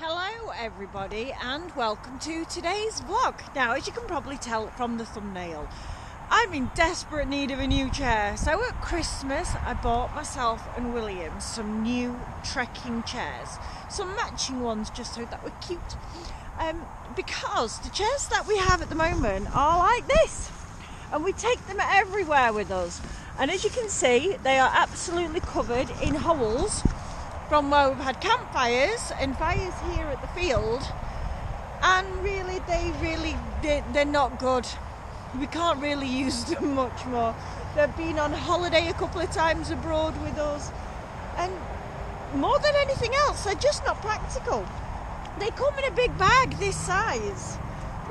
Hello everybody and welcome to today's vlog. Now, as you can probably tell from the thumbnail, I'm in desperate need of a new chair. So at Christmas I bought myself and William some new trekking chairs, some matching ones just so that were cute, because the chairs that we have at the moment are like this and we take them everywhere with us, and as you can see they are absolutely covered in holes from where we've had campfires and fires here at the field, and really they're not good. We can't really use them much more. They've been on holiday a couple of times abroad with us, and more than anything else they're just not practical. They come in a big bag this size,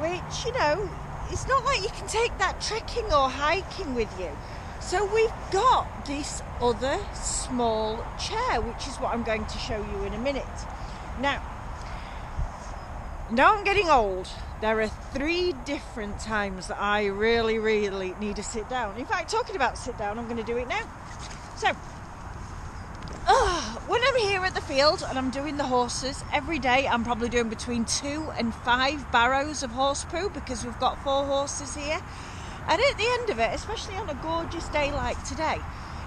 which, you know, it's not like you can take that trekking or hiking with you. So we've got this other small chair, which is what I'm going to show you in a minute. Now I'm getting old. There are 3 different times that I really need to sit down. In fact, talking about sit down, I'm going to do it now. So, when I'm here at the field and I'm doing the horses, every day I'm probably doing between 2 and 5 barrows of horse poo, because we've got 4 horses here. And at the end of it, especially on a gorgeous day like today,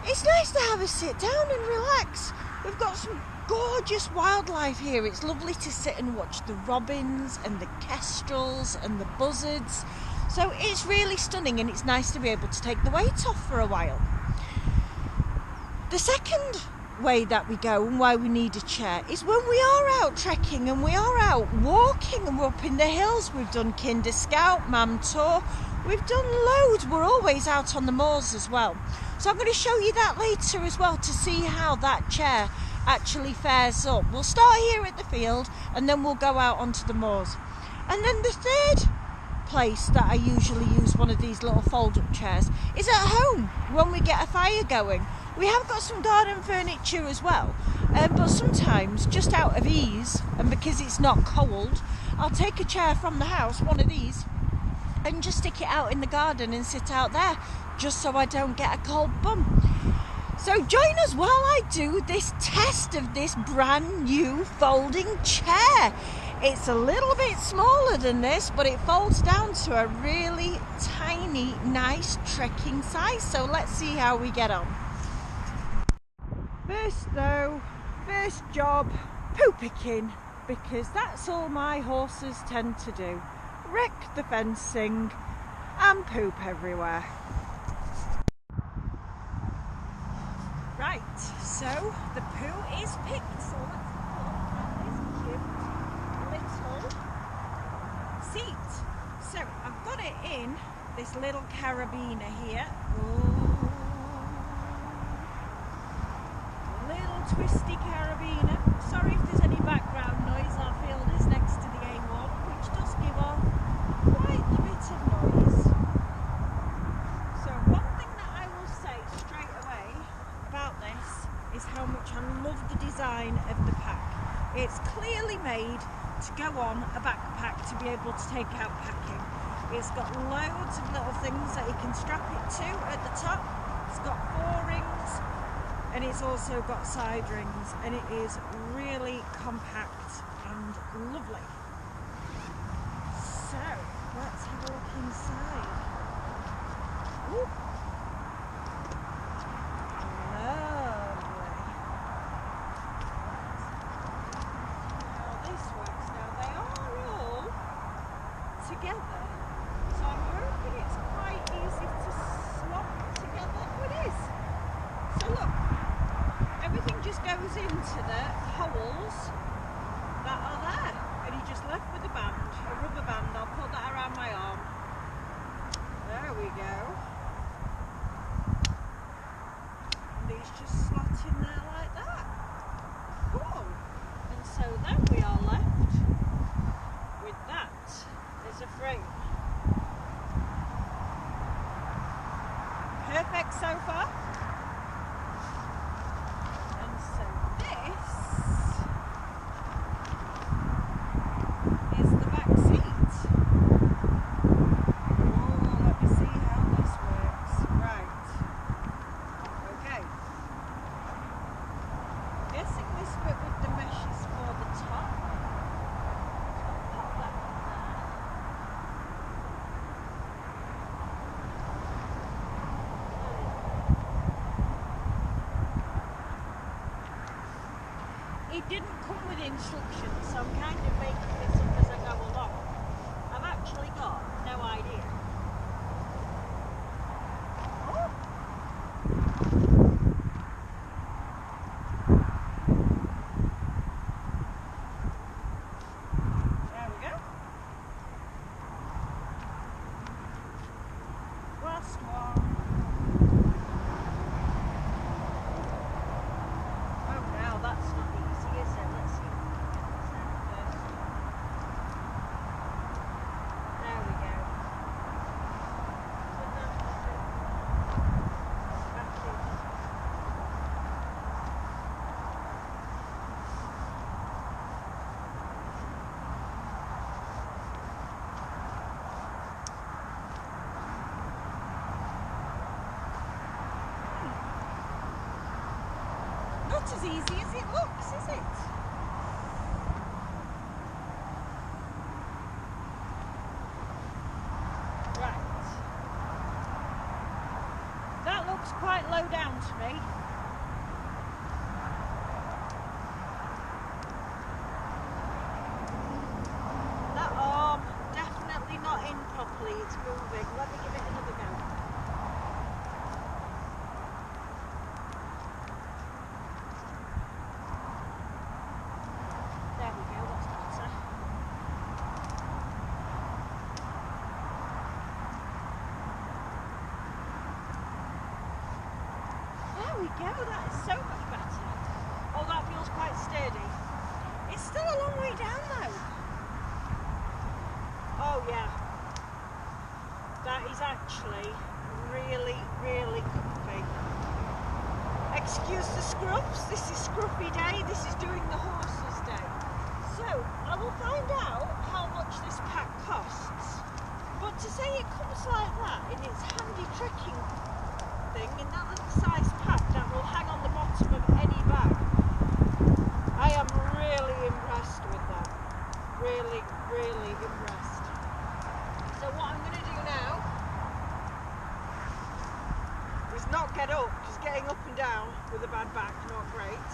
it's nice to have a sit down and relax. We've got some gorgeous wildlife here. It's lovely to sit and watch the robins and the kestrels and the buzzards. So it's really stunning, and it's nice to be able to take the weight off for a while. The second way that we go and why we need a chair is when we are out trekking and we are out walking and we're up in the hills. We've done Kinder Scout, Mam Tour. We've done loads. We're always out on the moors as well. So I'm going to show you that later as well, to see how that chair actually fares up. We'll start here at the field and then we'll go out onto the moors. And then the third place that I usually use one of these little fold-up chairs is at home when we get a fire going. We have got some garden furniture as well, but sometimes just out of ease and because it's not cold, I'll take a chair from the house, one of these, and just stick it out in the garden and sit out there, just so I don't get a cold bum. So join us while I do this test of this brand new folding chair. It's a little bit smaller than this, but it folds down to a really tiny, nice trekking size. So let's see how we get on. First job, poo picking, because that's all my horses tend to do. Wreck the fencing and poop everywhere. Right, so the poo is picked, so let's put on this cute little seat. So I've got it in this little carabiner here. Little twisty carabiner. Sorry if there's any background noise. Our field is next to the A1, which does give off quite a bit of noise. So one thing that I will say straight away about this is how much I love the design of the pack. It's clearly made to go on a backpack to be able to take out packing. It's got loads of little things that you can strap it to at the top. It's got 4 rings and it's also got side rings, and it is really compact and lovely. So let's have a look inside. Ooh. Lovely. How this works now. They are all together, so I'm hoping it's quite easy to swap together. Oh, it is. So look, everything just goes into the holes that are there, and you're just left with a band, a rubber band. I'll put that around my arm. There we go. And these just slot in there like that. Cool. And so then we are left with that as a frame. Perfect so far. And so this is the back seat. Oh, let me see how this works. Right. Okay. it didn't come with instructions, so I'm kind of making this up as I go along. I've actually got no idea. Oh. There we go. Last one. That's not easy, is it? Let's see if we can get this out first. There we go. Not as easy as it looks, is it? Right. That looks quite low down to me. That arm definitely not in properly, it's moving. Let me give it another go. There we go, that is so much better. Oh, that feels quite sturdy. It's still a long way down though. Oh yeah. That is actually really, really comfy. Excuse the scrubs, this is scruffy day, this is doing the horses day. So, I will find out how much this pack costs. But to say it comes like that in its handy trekking thing, in that little size pack that will hang on the bottom of any bag, I am really impressed with that. Really, really impressed. So what I'm going to do now is not get up, because getting up and down with a bad back, not great.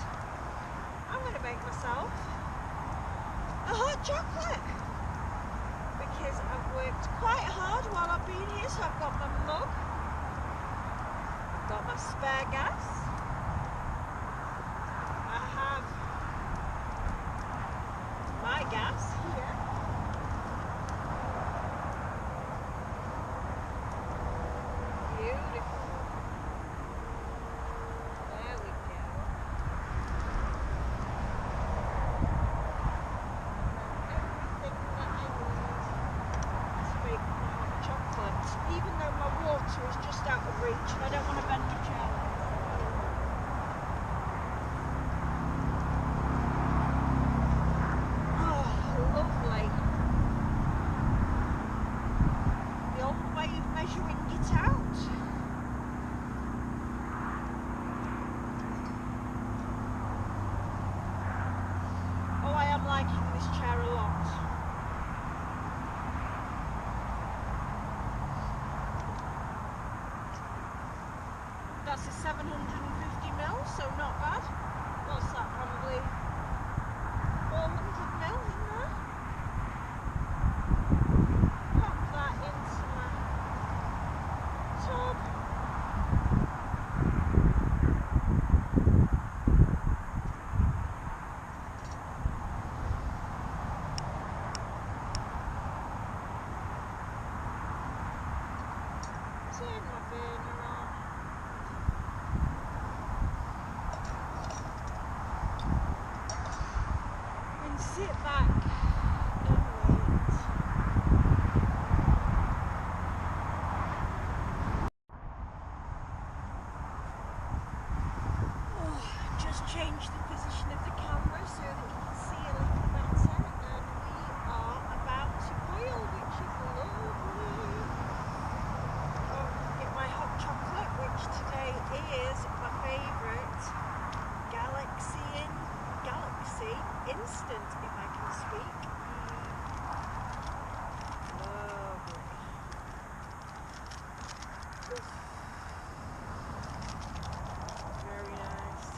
I'm going to make myself a hot chocolate, because I've worked quite hard while I've been here. So I've got my mug, I've got my spare gas, I have my gas here, beautiful, there we go. Even though my water is just out of reach and I don't want to bend the chair. Oh, lovely. The old way of measuring it out. Oh, I am liking this chair a lot. That's a 750ml, so not bad. What's that, probably 400ml in there? Pop that into my tub. Turn my burner on. Sit back and wait. Oh, just change the position of the camera so that you can see a little better, and we are about to boil, which is lovely. Oh, get my hot chocolate, which today is my favourite Galaxy Instant, if I can speak. Lovely. Oof. Very nice.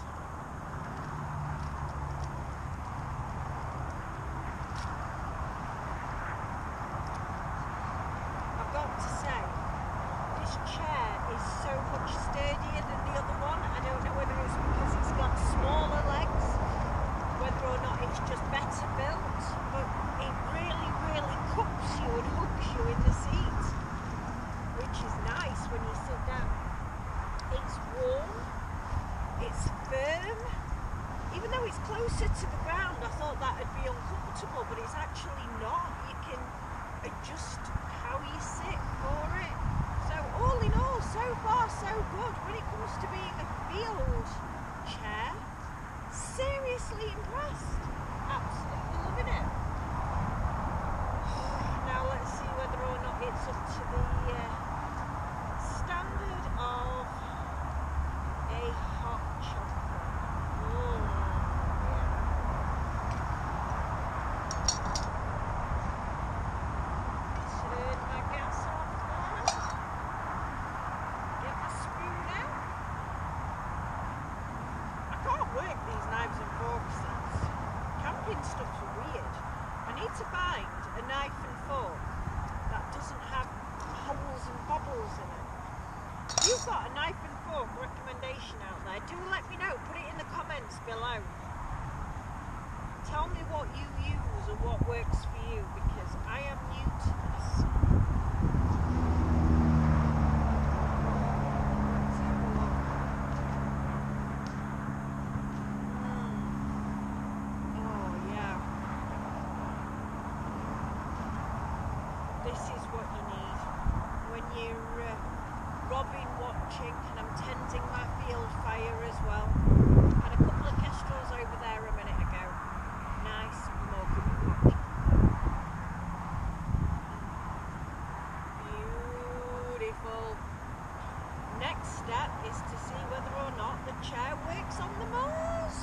though it's closer to the ground, I thought that would be uncomfortable, but it's actually not. You can adjust how you sit for it. So all in all, so far so good. When it comes to being a field chair, seriously impressed. Absolutely loving it. Now let's see whether or not it's up to the standard of a hot chocolate. Oh, yeah. Turn my gas off there. Get my spoon out. I can't work these knives and forks. Camping stuff's weird. I need to find a knife and fork that doesn't have holes and bobbles in it. If you've got a knife and fork recommendation out there, do let me know. Put it in the comments below. Tell me what you use and what works for you, because I am new to this. Let's have a look. Oh yeah. This is what you need when you're robbing, watching, and I'm tending my field fire as well. Had a couple of kestrels over there a minute ago. Nice mug. Beautiful. Next step is to see whether or not the chair works on the moors.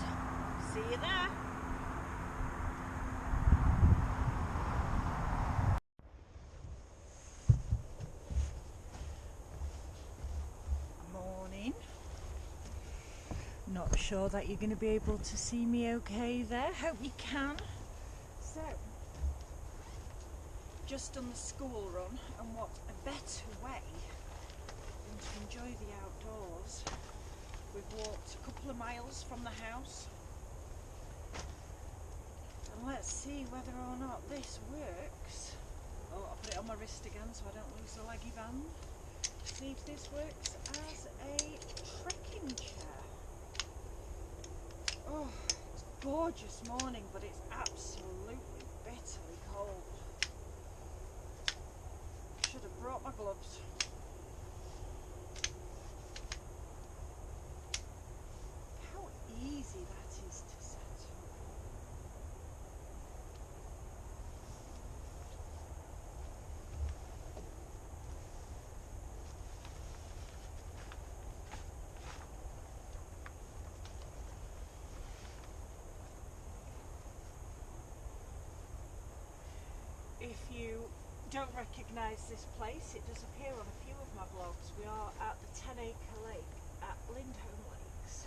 See you there. Not sure that you're going to be able to see me okay there. Hope you can. So, just on the school run, and what a better way than to enjoy the outdoors. We've walked a couple of miles from the house, and let's see whether or not this works. Oh, I'll put it on my wrist again so I don't lose the leggy band. See if this works as a trekking chair. Oh, it's a gorgeous morning, but it's absolutely bitterly cold. Should have brought my gloves. How easy that is to set up. If you don't recognise this place, it does appear on a few of my vlogs. We are at the 10-acre lake at Lindholm Lakes.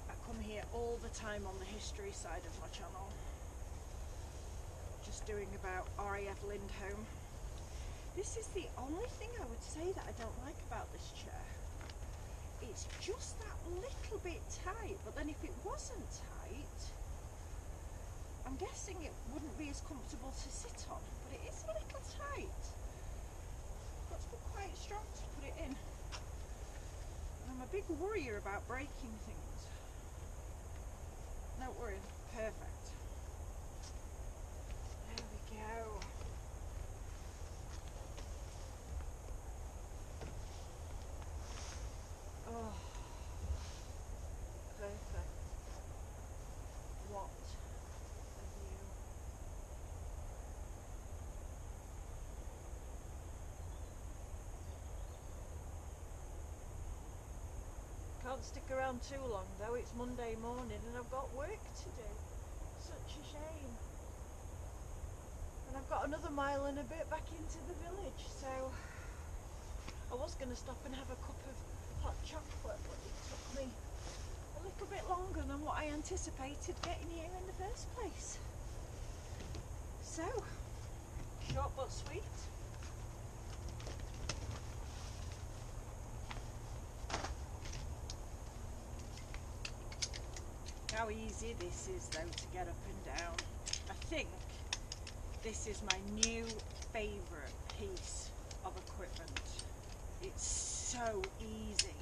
I come here all the time on the history side of my channel, just doing about RAF Lindholm. This is the only thing I would say that I don't like about this chair. It's just that little bit tight, but then if it wasn't tight, I'm guessing it wouldn't be as comfortable to sit on, but it is a little tight. Got to be quite strong to put it in. And I'm a big worrier about breaking things. Don't worry, perfect. There we go. Oh, perfect. What a view. Can't stick around too long though, it's Monday morning and I've got work to do. Such a shame. And I've got another mile and a bit back into the village, so I was going to stop and have a cup of hot chocolate, but it took me a little bit longer than what I anticipated getting here in the first place. So, short but sweet. How easy this is though to get up and down. I think this is my new favourite piece so easy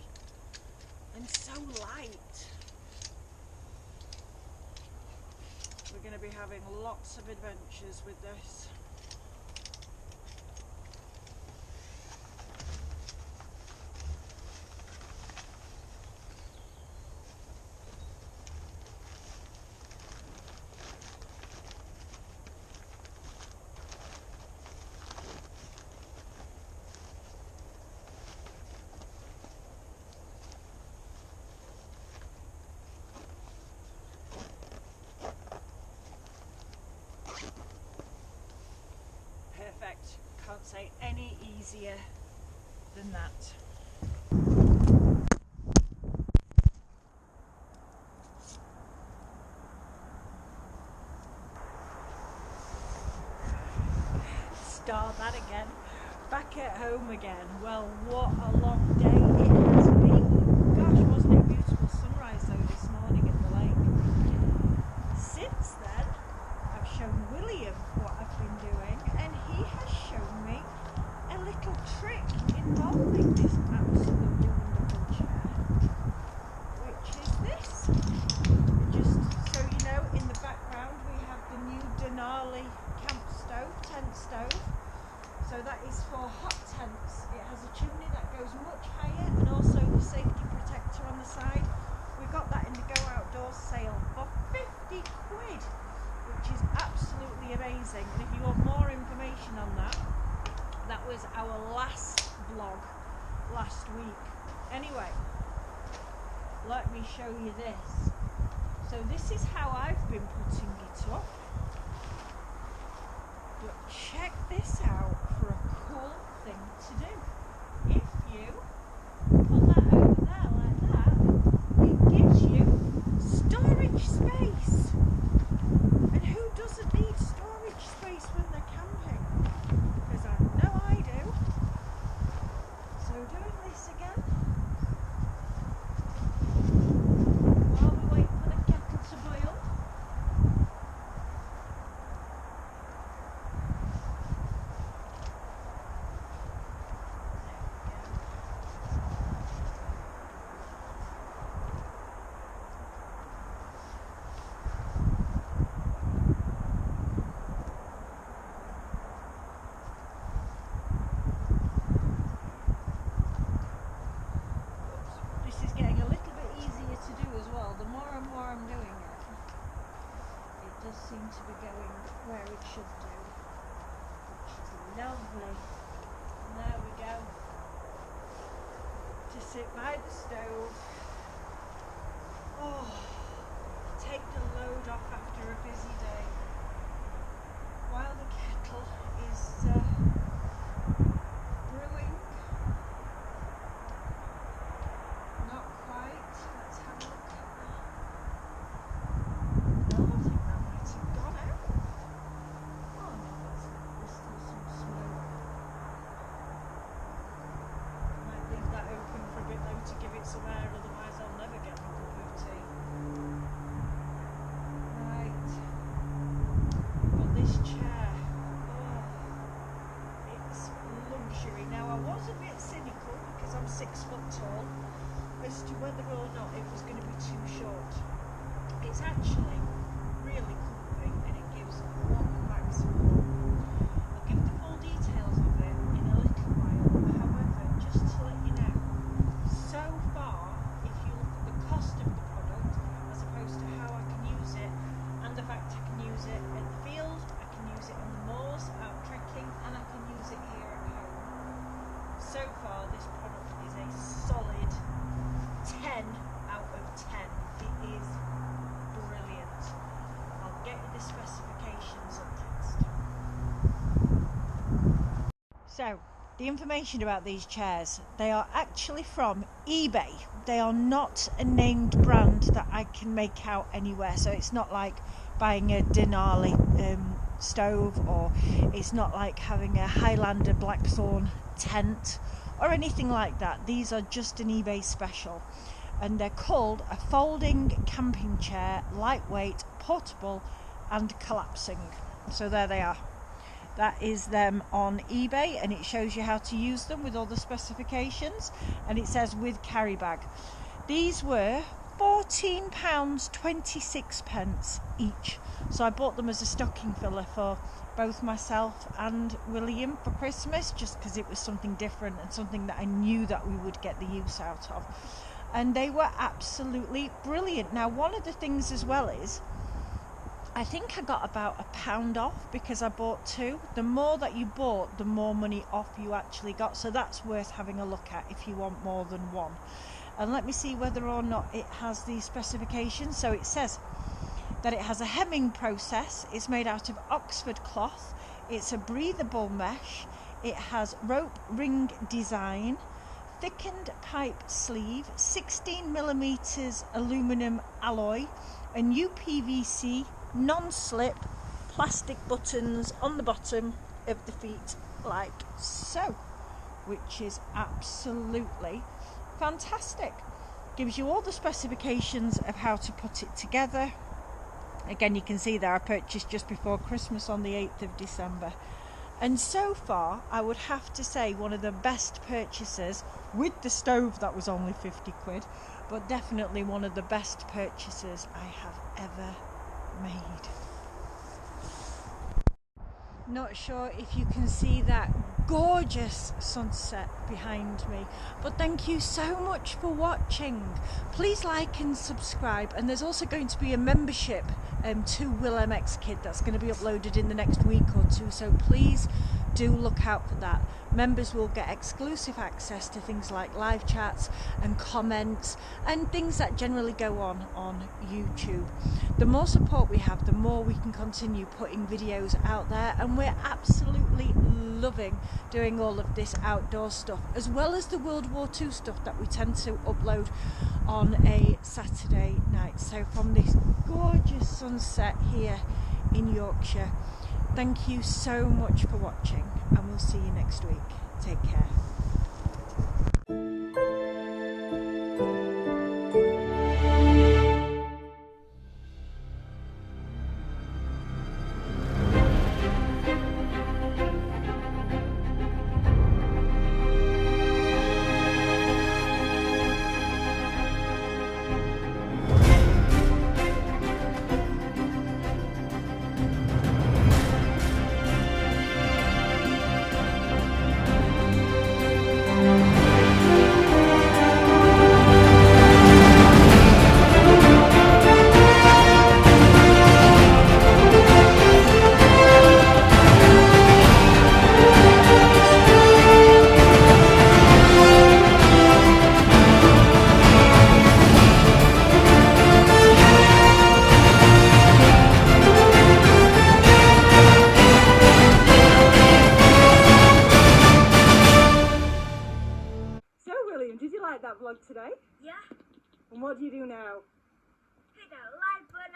and so light. We're going to be having lots of adventures with this. Perfect. Can't say any easier than that. Start that again. Back at home again. Well, what a long day it has been. Gosh, wasn't it a beautiful sunrise though this morning at the lake? Since then, I've shown William what I've been doing, and he has shown me a little trick involving this absolutely wonderful chair, which is this. Just so you know, in the background we have the new Denali tent stove. So that is for hot tents. It has a chimney that goes much higher, and also the safety protector on the side. We got that in the Go Outdoors sale for 50 quid, which is absolutely amazing. And if you want more information on that, that was our last vlog last week. Anyway, let me show you this. So this is how I've been putting it up. But check this out for a cool thing to do. If you put that over there like that, it gives you storage space. And who doesn't need storage space when they're camping? Because I know I do. So doing this again. While we wait for the kettle to boil. This is getting a little bit easier to do as well. The more and more I'm doing it, it does seem to be going where it should do, which is lovely. And there we go. To sit by the stove. Oh, take the load off after a busy day. While the kettle is brewing. Not quite. Let's have a look at that. No, I think that might have gone out. Oh no, there's still some smoke. Might leave that open for a bit though to give it some air, otherwise I'll never get my cup of tea. Right. But this chair, oh, it's luxury. Now I was a bit cynical because I'm 6 foot tall as to whether or not it was going to be too short. It's actually really comfy and it gives a lot of back support. I'll give the full details of it in a little while. However, just to let you know, so far, if you look at the cost of the product as opposed to how I can use it, and the fact I can use it in the field, I can use it on the moors, out trekking, and I can use it here at home. So far, this product is a solid 10 out of 10. It is brilliant. I'll get you the specifications on text. So, the information about these chairs, they are actually from eBay. They are not a named brand that I can make out anywhere. So it's not like buying a Denali stove, or it's not like having a Highlander Blackthorn tent or anything like that. These are just an eBay special, and they're called a folding camping chair, lightweight, portable and collapsing. So there they are. That is them on eBay, and it shows you how to use them with all the specifications, and it says with carry bag. These were £14.26 each, so I bought them as a stocking filler for both myself and William for Christmas, just because it was something different and something that I knew that we would get the use out of, and they were absolutely brilliant. Now, one of the things as well is I think I got about £1 off because I bought two. The more that you bought, the more money off you actually got, so that's worth having a look at if you want more than one. And let me see whether or not it has the specifications. So it says that it has a hemming process. It's made out of Oxford cloth. It's a breathable mesh. It has rope ring design, thickened pipe sleeve, 16mm aluminum alloy, and UPVC non-slip plastic buttons on the bottom of the feet like so, which is absolutely fantastic. Gives you all the specifications of how to put it together. Again, you can see there I purchased just before Christmas on the 8th of December, and so far I would have to say one of the best purchases, with the stove that was only 50 quid, but definitely one of the best purchases I have ever made. Not sure if you can see that gorgeous sunset behind me, but thank you so much for watching. Please like and subscribe, and there's also going to be a membership to Will MX Kid that's going to be uploaded in the next week or two, so please do look out for that. Members will get exclusive access to things like live chats and comments and things that generally go on YouTube. The more support we have, the more we can continue putting videos out there, and we're absolutely loving doing all of this outdoor stuff, as well as the World War II stuff that we tend to upload on a Saturday night. So from this gorgeous sunset here in Yorkshire, thank you so much for watching, and we'll see you next week. Take care. Did you like that vlog today? Yeah. And what do you do now? Hit that like button